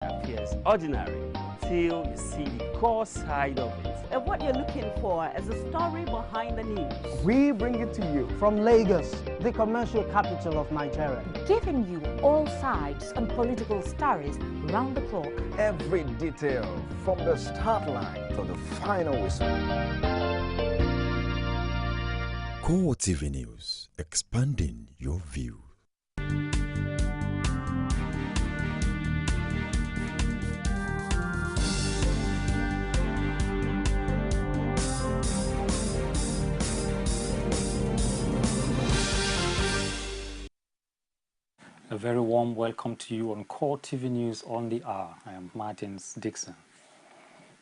appears ordinary till you see the core side of it. And what you're looking for is the story behind the news. We bring it to you from Lagos, the commercial capital of Nigeria. Giving you all sides and political stories round the clock. Every detail from the start line to the final whistle. CoreTV News, expanding your view. A very warm welcome to you on CoreTV News on the Hour. I am Martins Dixon.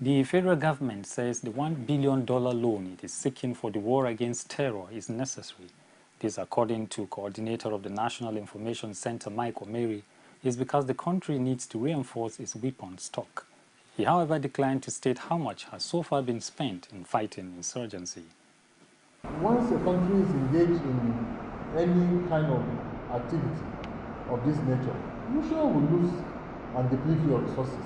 The federal government says the $1 billion loan it is seeking for the war against terror is necessary. This, according to coordinator of the National Information Center, Mike Omeri, is because the country needs to reinforce its weapons stock. He, however, declined to state how much has so far been spent in fighting insurgency. Once a country is engaged in any kind of activity of this nature, you sure will lose and deplete your resources.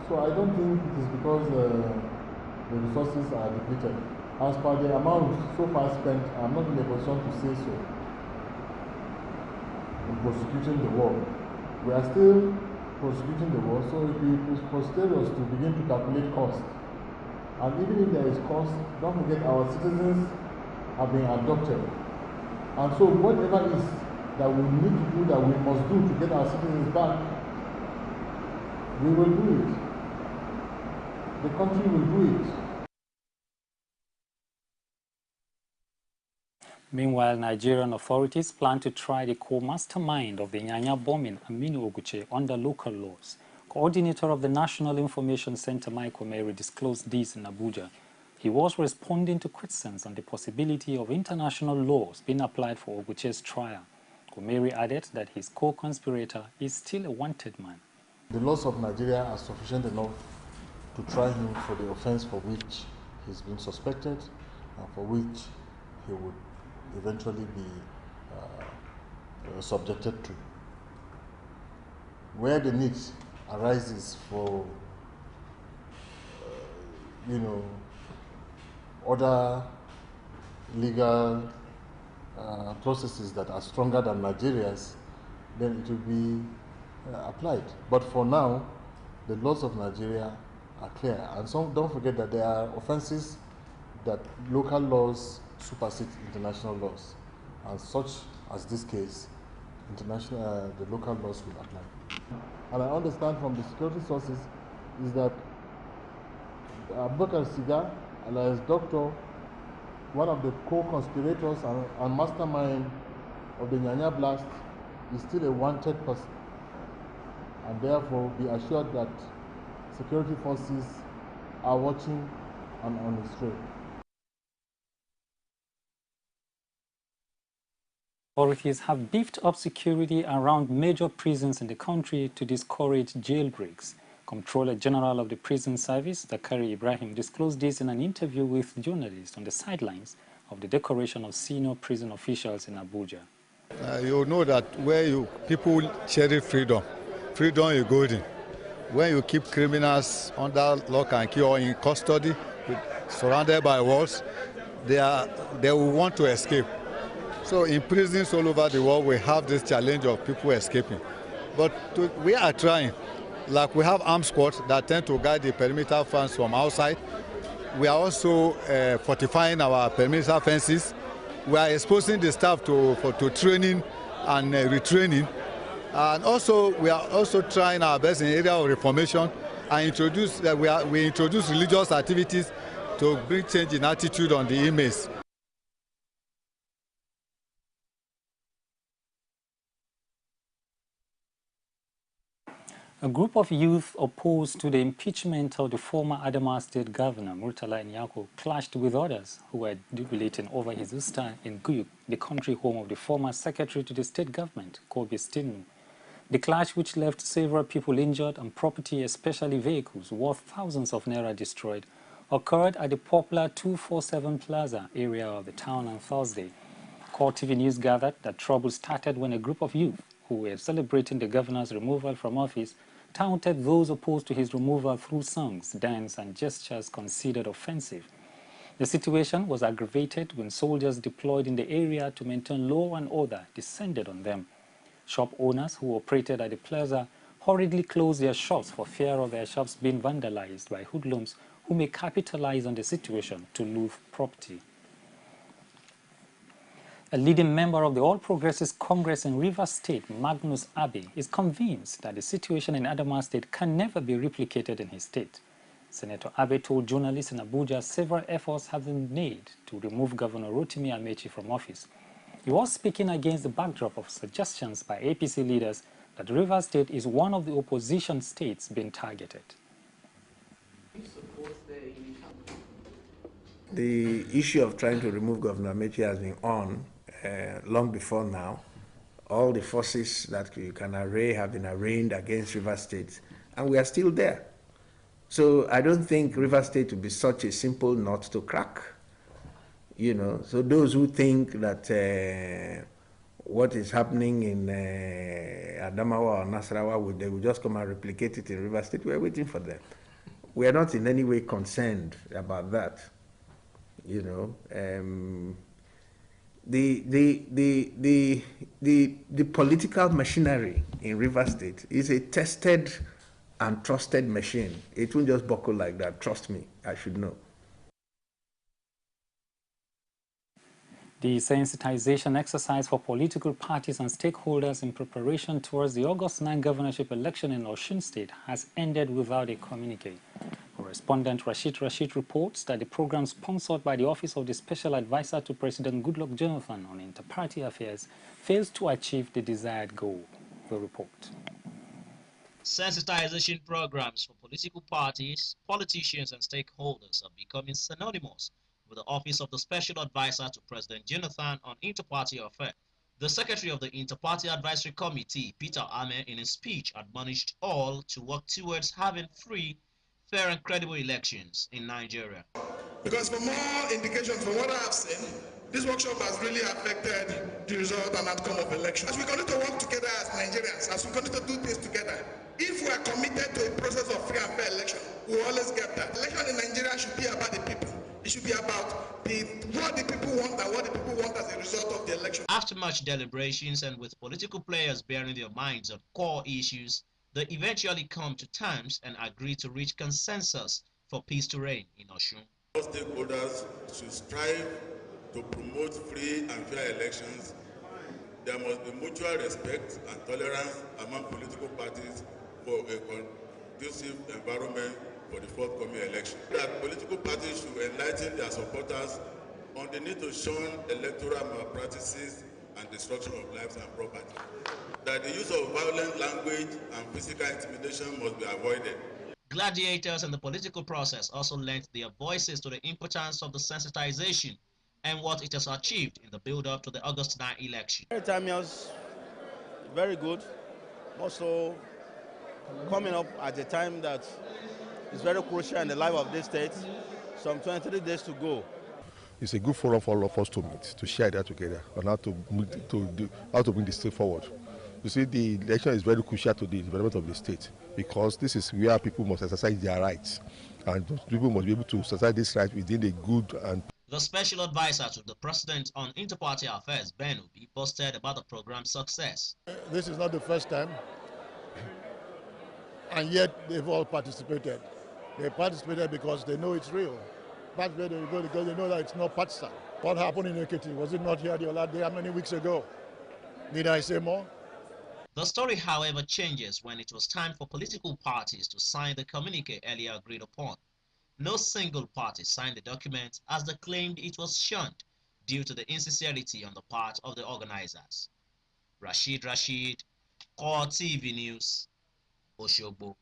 So I don't think it is because the resources are depleted. As per the amount so far spent, I'm not in a position to say so in prosecuting the war. We are still prosecuting the war, so it is preposterous to begin to calculate cost. And even if there is cost, don't forget our citizens are being abducted. And so whatever is that we need to do, that we must do to get our citizens back, we will do it. The country will do it. Meanwhile, Nigerian authorities plan to try the co-mastermind of the Nyanya bombing, Aminu Oguche, under local laws. Coordinator of the National Information Center, Mike Omeri, disclosed this in Abuja. He was responding to questions on the possibility of international laws being applied for Oguche's trial. Omeri added that his co-conspirator is still a wanted man. The laws of Nigeria are sufficient enough to try him for the offense for which he's been suspected and for which he would eventually be subjected to. Where the need arises for, other legal processes that are stronger than Nigeria's, then it will be applied. But for now, the laws of Nigeria are clear. And so don't forget that there are offenses that local laws supersede international laws. And such as this case, the local laws will apply. And I understand from the security sources is that Abubakar Siga, alias Doctor, one of the co-conspirators and mastermind of the Nyanya blast, is still a wanted person. And therefore, be assured that security forces are watching and on his trail. Authorities have beefed up security around major prisons in the country to discourage jailbreaks. Comptroller General of the Prison Service, Zakari Ibrahim, disclosed this in an interview with journalists on the sidelines of the decoration of senior prison officials in Abuja. You know that where people cherish freedom, freedom is golden. When you keep criminals under lock and key or in custody, surrounded by walls, they will want to escape. So in prisons all over the world, we have this challenge of people escaping. But we are trying. Like we have armed squads that tend to guide the perimeter fence from outside. We are also fortifying our perimeter fences. We are exposing the staff to training and retraining. And also, we are also trying our best in the area of reformation and we introduce religious activities to bring change in attitude on the inmates. A group of youth opposed to the impeachment of the former Adamawa State Governor, Murtala Nyako, clashed with others who were jubilating over his Usta in Guyuk, the country home of the former Secretary to the State Government, Kobe Stinu. The clash, which left several people injured and property, especially vehicles, worth thousands of naira destroyed, occurred at the popular 247 Plaza area of the town on Thursday. CoreTV News gathered that trouble started when a group of youth who were celebrating the governor's removal from office, taunted those opposed to his removal through songs, dance and gestures considered offensive. The situation was aggravated when soldiers deployed in the area to maintain law and order descended on them. Shop owners who operated at the plaza hurriedly closed their shops for fear of their shops being vandalized by hoodlums who may capitalize on the situation to loot property. A leading member of the All Progressives Congress in Rivers State, Magnus Abe, is convinced that the situation in Adamawa State can never be replicated in his state. Senator Abe told journalists in Abuja several efforts have been made to remove Governor Rotimi Amechi from office. He was speaking against the backdrop of suggestions by APC leaders that Rivers State is one of the opposition states being targeted. The issue of trying to remove Governor Amechi has been on long before now. All the forces that you can array have been arraigned against Rivers State, and we are still there. So I don't think Rivers State will be such a simple nut to crack. You know, so those who think that what is happening in Adamawa or Nasarawa, they will just come and replicate it in Rivers State, we are waiting for them. We are not in any way concerned about that. You know, the political machinery in Rivers State is a tested and trusted machine. It won't just buckle like that. Trust me, I should know. The sensitization exercise for political parties and stakeholders in preparation towards the August 9 governorship election in Osun State has ended without a communique. Correspondent Rashid reports that the program sponsored by the Office of the Special Advisor to President Goodluck Jonathan on Inter-Party Affairs fails to achieve the desired goal. The report. Sensitization programs for political parties, politicians and stakeholders are becoming synonymous with the Office of the Special Advisor to President Jonathan on Inter-Party Affairs. The Secretary of the Inter-Party Advisory Committee, Peter Ame, in his speech admonished all to work towards having free, fair and credible elections in Nigeria. Because for more indications from what I have seen, this workshop has really affected the result and outcome of elections. As we continue to work together as Nigerians, as we continue to do things together, if we are committed to a process of free and fair election, we will always get that. Election in Nigeria should be about the people. It should be about what the people want and what the people want as a result of the election. After much deliberations and with political players bearing their minds on core issues, they eventually come to terms and agree to reach consensus for peace to reign in Osun. All stakeholders should strive to promote free and fair elections. There must be mutual respect and tolerance among political parties for a conducive environment for the forthcoming election. That political parties should enlighten their supporters on the need to shun electoral malpractices and destruction of lives and property. That the use of violent language and physical intimidation must be avoided. Gladiators in the political process also lent their voices to the importance of the sensitization and what it has achieved in the build-up to the August 9 election. Time is very good. Also coming up at a time that is very crucial in the life of this state. Some 23 days to go. It's a good forum for all of us to meet, to share that together, and how to bring the state forward. You see, the election is very crucial to the development of the state because this is where people must exercise their rights, and people must be able to exercise this right within a good and. The special advisor to the president on Inter-Party Affairs, Ben Obi, posted about the program's success. This is not the first time, and yet they've all participated. They participated because they know it's real. Participated because they know that it's not partisan. What happened in Ekiti? Was it not here the other day, how many weeks ago? Need I say more? The story, however, changes when it was time for political parties to sign the communique earlier agreed upon. No single party signed the document as they claimed it was shunned due to the insincerity on the part of the organizers. Rashid, CoreTV News, Oshogbo.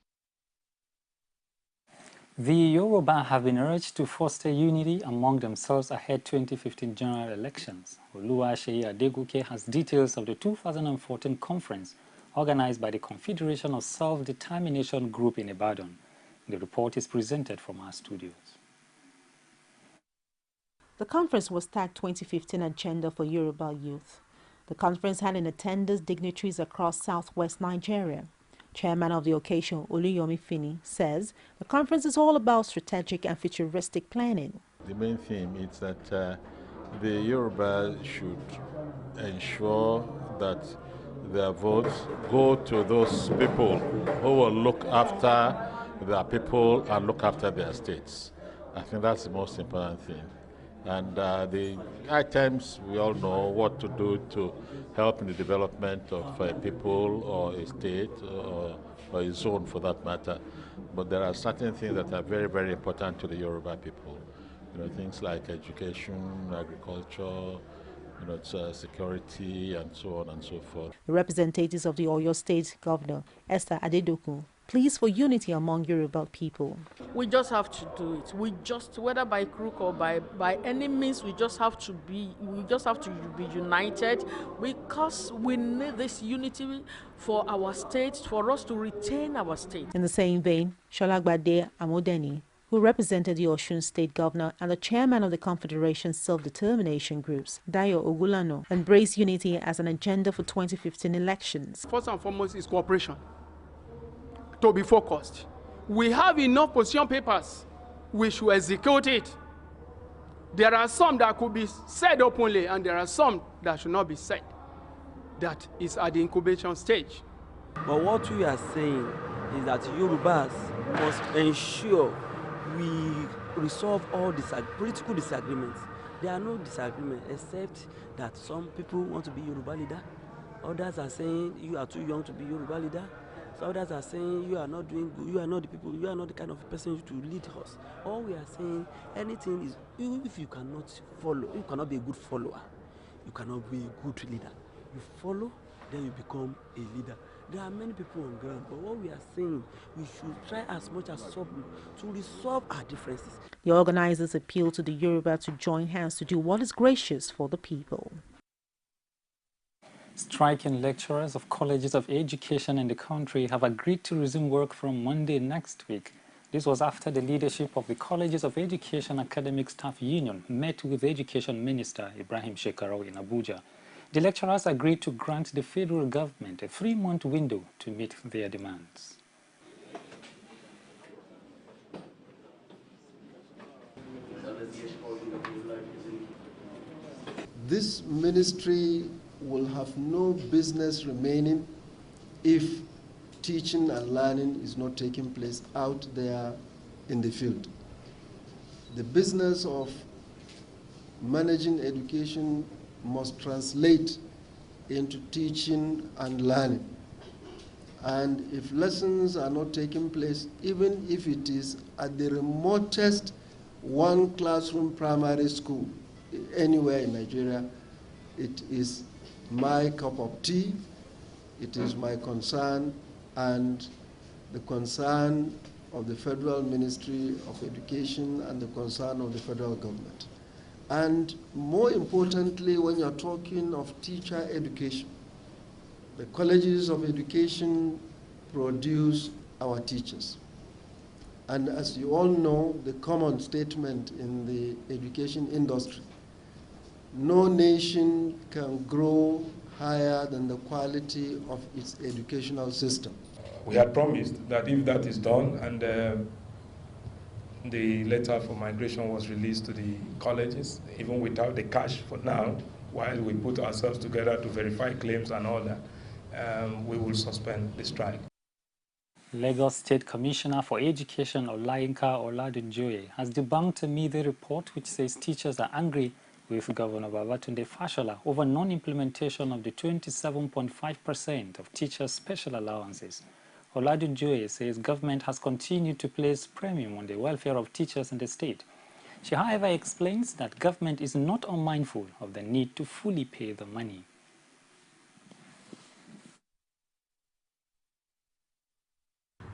The Yoruba have been urged to foster unity among themselves ahead 2015 general elections. Oluwaseyi Adegoke has details of the 2014 conference organized by the Confederation of Self-Determination Group in Ibadan. The report is presented from our studios. The conference was tagged 2015 Agenda for Yoruba Youth. The conference had in attendance dignitaries across southwest Nigeria. Chairman of the occasion, Oluyomi Fini, says the conference is all about strategic and futuristic planning. The main theme is that the Yoruba should ensure that their votes go to those people who will look after their people and look after their states. I think that's the most important thing. And the items, we all know what to do to help in the development of a people or a state or a zone for that matter. But there are certain things that are very, very important to the Yoruba people. You know, things like education, agriculture, you know, security, and so on and so forth. The representatives of the Oyo State Governor, Esther Adedoku, pleas for unity among Yoruba people. We just have to do it. We just, whether by crook or by any means, we just have to be united, because we need this unity for our state, for us to retain our state. In the same vein, Sholagbade Amodeni, who represented the Osun State Governor and the chairman of the Confederation Self-Determination Groups, Dayo Ogulano, embraced unity as an agenda for 2015 elections. First and foremost is cooperation, to be focused. We have enough position papers, we should execute it. There are some that could be said openly and there are some that should not be said. That is at the incubation stage. But what we are saying is that Yorubas must ensure we resolve all political disagreements. There are no disagreements except that some people want to be Yoruba leader. Others are saying you are too young to be Yoruba leader. So others are saying you are not doing good, you are not the people, you are not the kind of person to lead us. All we are saying, anything is, if you cannot follow, you cannot be a good follower, you cannot be a good leader. You follow, then you become a leader. There are many people on ground, but what we are saying, we should try as much as possible to resolve our differences. The organizers appeal to the Yoruba to join hands to do what is gracious for the people. Striking lecturers of colleges of education in the country have agreed to resume work from Monday next week. This was after the leadership of the Colleges of Education Academic Staff Union met with Education Minister Ibrahim Shekarau in Abuja. The lecturers agreed to grant the federal government a 3-month window to meet their demands. This ministry will have no business remaining if teaching and learning is not taking place out there in the field. The business of managing education must translate into teaching and learning. And if lessons are not taking place, even if it is at the remotest one classroom primary school anywhere in Nigeria, it is my cup of tea, it is my concern and the concern of the Federal Ministry of Education and the concern of the federal government. And more importantly, when you're talking of teacher education, the colleges of education produce our teachers. And as you all know, the common statement in the education industry, no nation can grow higher than the quality of its educational system. We had promised that if that is done and the letter for migration was released to the colleges, even without the cash for now, while we put ourselves together to verify claims and all that, we will suspend the strike. Lagos State Commissioner for Education Olayinka Oladunjoye has debunked a media report which says teachers are angry with Governor Babatunde Fashola over non-implementation of the 27.5% of teachers' special allowances. Oladunjoye says government has continued to place premium on the welfare of teachers in the state. She, however, explains that government is not unmindful of the need to fully pay the money.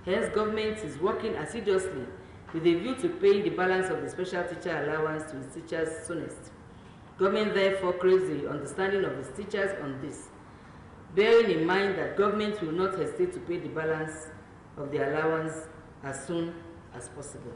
Hence, government is working assiduously with a view to paying the balance of the special teacher allowance to its teachers soonest. Government therefore craves the understanding of its teachers on this, bearing in mind that government will not hesitate to pay the balance of the allowance as soon as possible.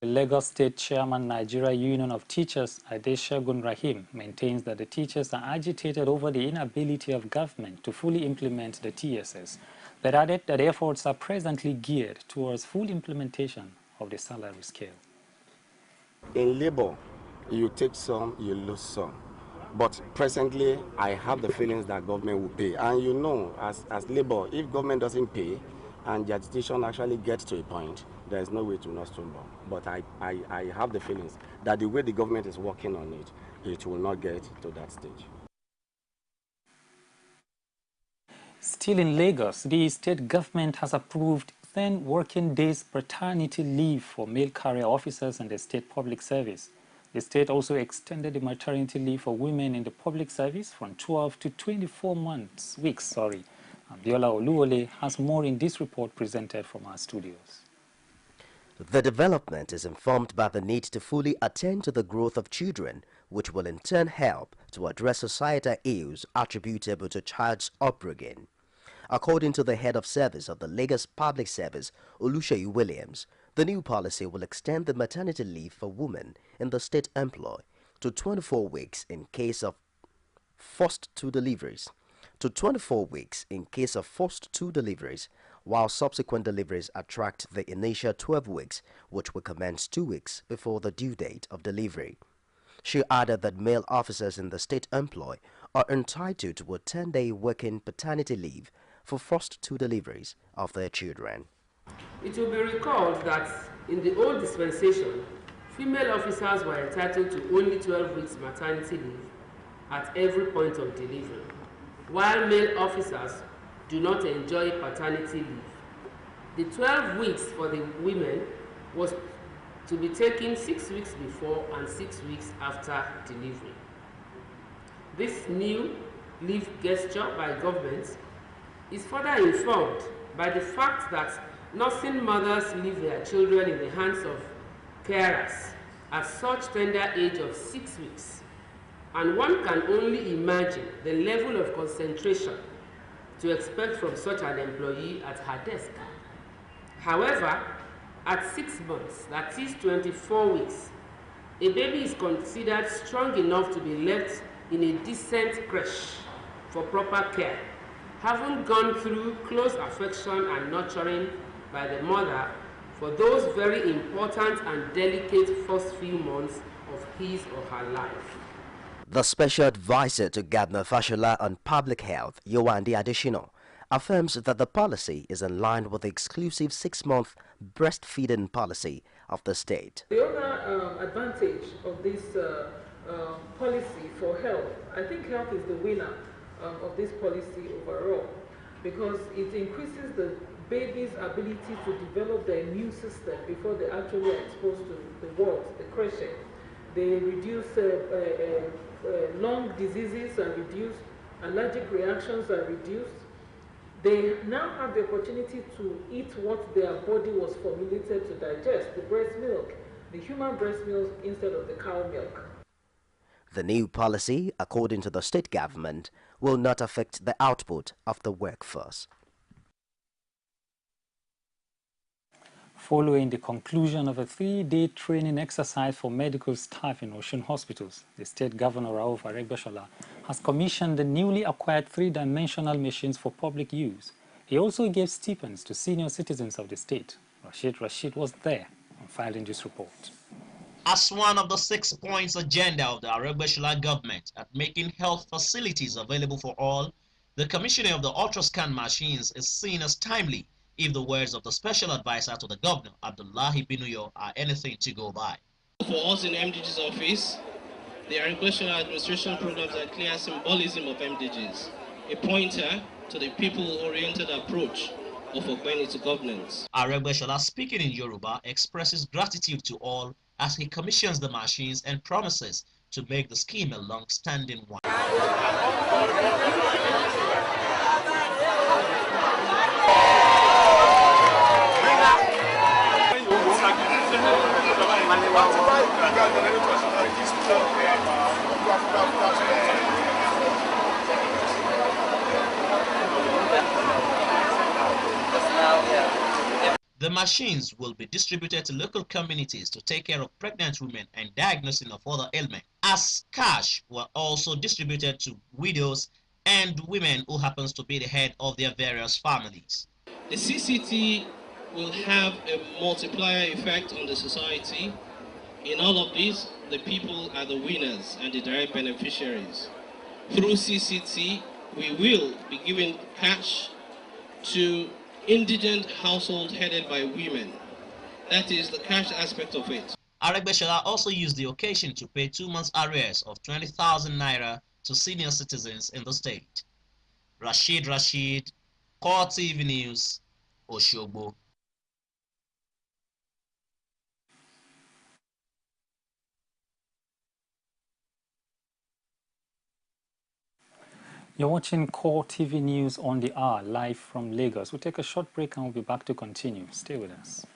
The Lagos State Chairman, Nigeria Union of Teachers, Adeshegun Rahim, maintains that the teachers are agitated over the inability of government to fully implement the TSS, but added that efforts are presently geared towards full implementation of the salary scale. In labor, you take some, you lose some. But presently, I have the feelings that government will pay. And you know, as labor, if government doesn't pay and the agitation actually gets to a point, there is no way to not stumble. But I have the feelings that the way the government is working on it, it will not get to that stage. Still in Lagos, the state government has approved 10 working days paternity leave for male career officers in the state public service. The state also extended the maternity leave for women in the public service from 12 to 24 weeks. Abiola Oluwole has more in this report presented from our studios. The development is informed by the need to fully attend to the growth of children, which will in turn help to address societal ills attributable to child's upbringing. According to the head of service of the Lagos Public Service, Oluseyi Williams, the new policy will extend the maternity leave for women in the state employ to 24 weeks in case of forced two deliveries, while subsequent deliveries attract the initial 12 weeks, which will commence 2 weeks before the due date of delivery. She added that male officers in the state employ are entitled to a 10-day working paternity leave for first two deliveries of their children. It will be recalled that in the old dispensation, female officers were entitled to only 12 weeks maternity leave at every point of delivery, while male officers do not enjoy paternity leave. The 12 weeks for the women was to be taken 6 weeks before and 6 weeks after delivery. This new leave gesture by government is further informed by the fact that nursing mothers leave their children in the hands of carers at such tender age of 6 weeks, and one can only imagine the level of concentration to expect from such an employee at her desk. However, at 6 months, that is 24 weeks, a baby is considered strong enough to be left in a decent creche for proper care, having gone through close affection and nurturing by the mother for those very important and delicate first few months of his or her life. The Special Advisor to Governor Fashola on Public Health, Yewande Adesina, affirms that the policy is in line with the exclusive 6-month breastfeeding policy of the state. The other advantage of this policy for health, I think health is the winner of this policy overall, because it increases the baby's ability to develop their immune system before they actually are exposed to the world, the creche. They reduce lung diseases and reduce allergic reactions are reduced. They now have the opportunity to eat what their body was formulated to digest, the breast milk, the human breast milk instead of the cow milk. The new policy, according to the state government, will not affect the output of the workforce. Following the conclusion of a 3-day training exercise for medical staff in Osun hospitals, the state governor Rauf Aregbesola has commissioned the newly acquired 3-dimensional machines for public use. He also gave stipends to senior citizens of the state. Rashid was there and filing this report. As one of the 6 points agenda of the Aregbesola government at making health facilities available for all, the commissioning of the ultrascan machines is seen as timely, if the words of the special advisor to the governor, Abdullahi Binuyo, are anything to go by. For us in MDG's office, the Aregbesola administration programs are a clear symbolism of MDGs, a pointer to the people-oriented approach of Ogbeni to governance. Aregbesola, speaking in Yoruba, expresses gratitude to all as he commissions the machines and promises to make the scheme a long-standing one. The machines will be distributed to local communities to take care of pregnant women and diagnosing of other ailments, as cash were also distributed to widows and women who happens to be the head of their various families. The CCT will have a multiplier effect on the society. In all of this, the people are the winners and the direct beneficiaries. Through CCT, we will be giving cash to indigent households headed by women. That is the cash aspect of it. Aregbesola also used the occasion to pay 2 months arrears of 20,000 naira to senior citizens in the state. Rashid, CoreTV News, Oshogbo. You're watching CoreTV News on the Hour, live from Lagos. We'll take a short break and we'll be back to continue. Stay with us.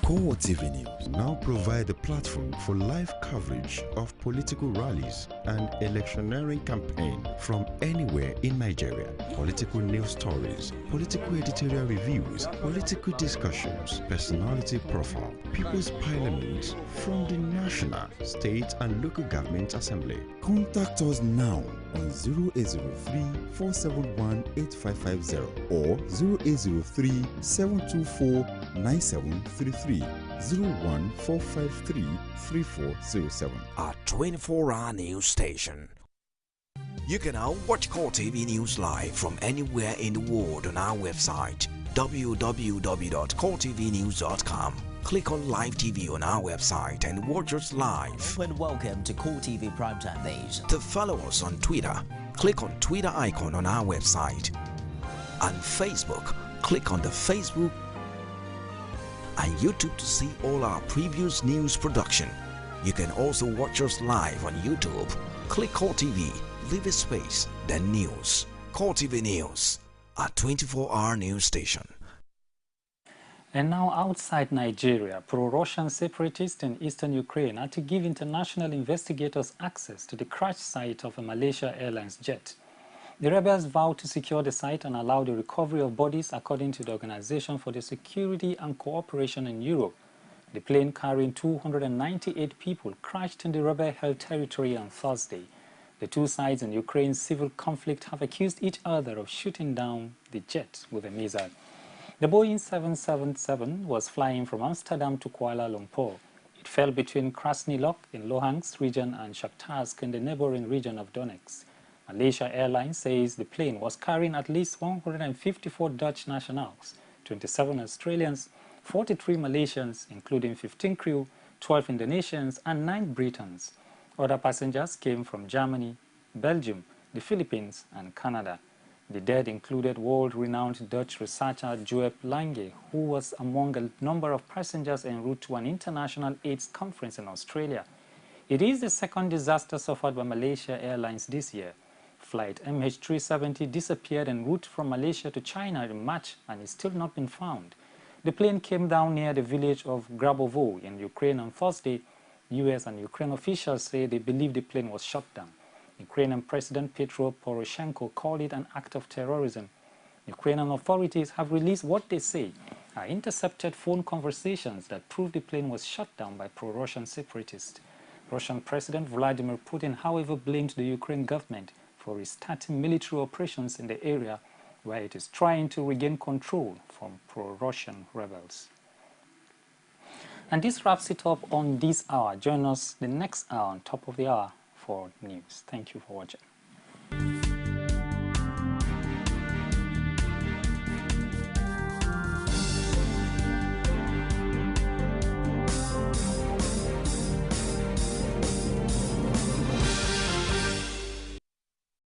CoreTV News now provide a platform for live coverage of political rallies and electioneering campaign from anywhere in Nigeria. Political news stories, political editorial reviews, political discussions, personality profile, People's Parliament from the National, State and Local Government Assembly. Contact us now on 0803-471-8550 or 0803-724-9733. 01453-3407. Our 24-hour news station. You can now watch CoreTV News live from anywhere in the world on our website www.coretvnews.com. Click on Live TV on our website and watch us live. And welcome to CoreTV Primetime Days. To follow us on Twitter, click on Twitter icon on our website. On Facebook, click on the Facebook and YouTube to see all our previous news production. You can also watch us live on YouTube. Click CoreTV, leave a space, then News. CoreTV News, our 24-hour news station. And now outside Nigeria, pro-Russian separatists in eastern Ukraine are to give international investigators access to the crash site of a Malaysia Airlines jet. The rebels vowed to secure the site and allow the recovery of bodies according to the Organization for the Security and Cooperation in Europe. The plane carrying 298 people crashed in the rebel-held territory on Thursday. The two sides in Ukraine's civil conflict have accused each other of shooting down the jet with a missile. The Boeing 777 was flying from Amsterdam to Kuala Lumpur. It fell between Krasny Loch in Luhansk region and Shakhtarsk in the neighboring region of Donetsk. Malaysia Airlines says the plane was carrying at least 154 Dutch nationals, 27 Australians, 43 Malaysians, including 15 crew, 12 Indonesians, and 9 Britons. Other passengers came from Germany, Belgium, the Philippines, and Canada. The dead included world-renowned Dutch researcher Joep Lange, who was among a number of passengers en route to an international AIDS conference in Australia. It is the second disaster suffered by Malaysia Airlines this year. Flight MH370 disappeared en route from Malaysia to China in March and is still not been found. The plane came down near the village of Grabovo in Ukraine on Thursday. US and Ukraine officials say they believe the plane was shot down. Ukrainian President Petro Poroshenko called it an act of terrorism. Ukrainian authorities have released what they say are intercepted phone conversations that prove the plane was shot down by pro-Russian separatists. Russian President Vladimir Putin, however, blamed the Ukraine government for restarting military operations in the area where it is trying to regain control from pro-Russian rebels. And this wraps it up on this hour. Join us the next hour on Top of the Hour for news. Thank you for watching.